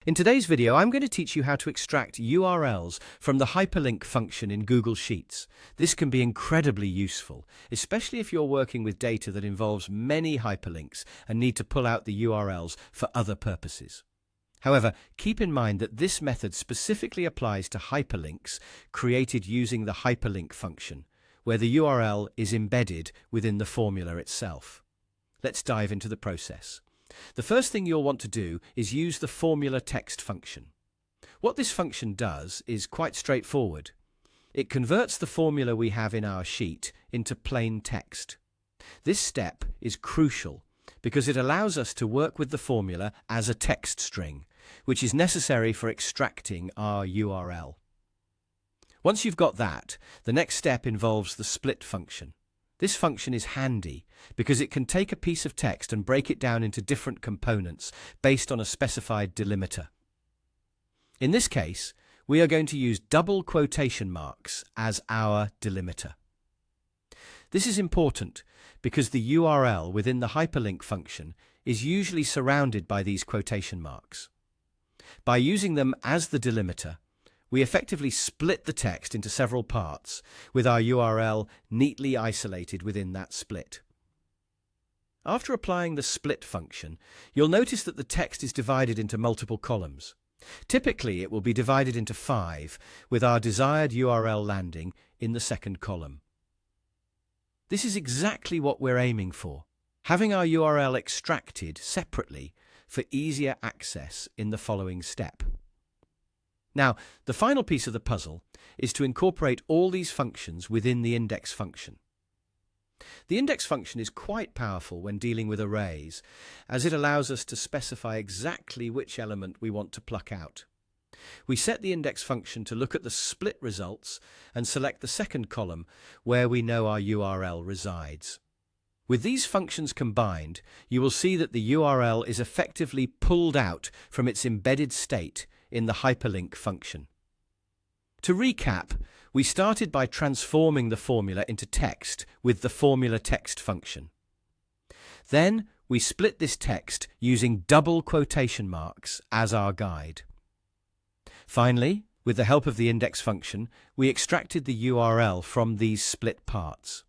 In today's video, I'm going to teach you how to extract URLs from the hyperlink function in Google Sheets. This can be incredibly useful, especially if you're working with data that involves many hyperlinks and need to pull out the URLs for other purposes. However, keep in mind that this method specifically applies to hyperlinks created using the hyperlink function, where the URL is embedded within the formula itself. Let's dive into the process. The first thing you'll want to do is use the formula text function. What this function does is quite straightforward. It converts the formula we have in our sheet into plain text. This step is crucial because it allows us to work with the formula as a text string, which is necessary for extracting our URL. Once you've got that, the next step involves the split function. This function is handy because it can take a piece of text and break it down into different components based on a specified delimiter. In this case, we are going to use double quotation marks as our delimiter. This is important because the URL within the hyperlink function is usually surrounded by these quotation marks. By using them as the delimiter, we effectively split the text into several parts, with our URL neatly isolated within that split. After applying the split function, you'll notice that the text is divided into multiple columns. Typically, it will be divided into 5, with our desired URL landing in the second column. This is exactly what we're aiming for, having our URL extracted separately for easier access in the following step. Now, the final piece of the puzzle is to incorporate all these functions within the index function. The index function is quite powerful when dealing with arrays, as it allows us to specify exactly which element we want to pluck out. We set the index function to look at the split results and select the second column where we know our URL resides. With these functions combined, you will see that the URL is effectively pulled out from its embedded state in the hyperlink function. To recap, we started by transforming the formula into text with the formula text function. Then we split this text using double quotation marks as our guide. Finally, with the help of the index function, we extracted the URL from these split parts.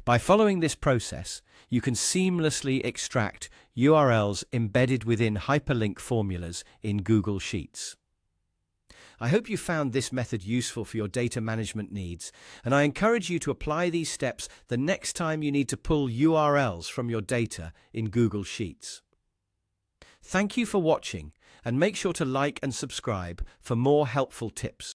By following this process, you can seamlessly extract URLs embedded within hyperlink formulas in Google Sheets. I hope you found this method useful for your data management needs, and I encourage you to apply these steps the next time you need to pull URLs from your data in Google Sheets. Thank you for watching, and make sure to like and subscribe for more helpful tips.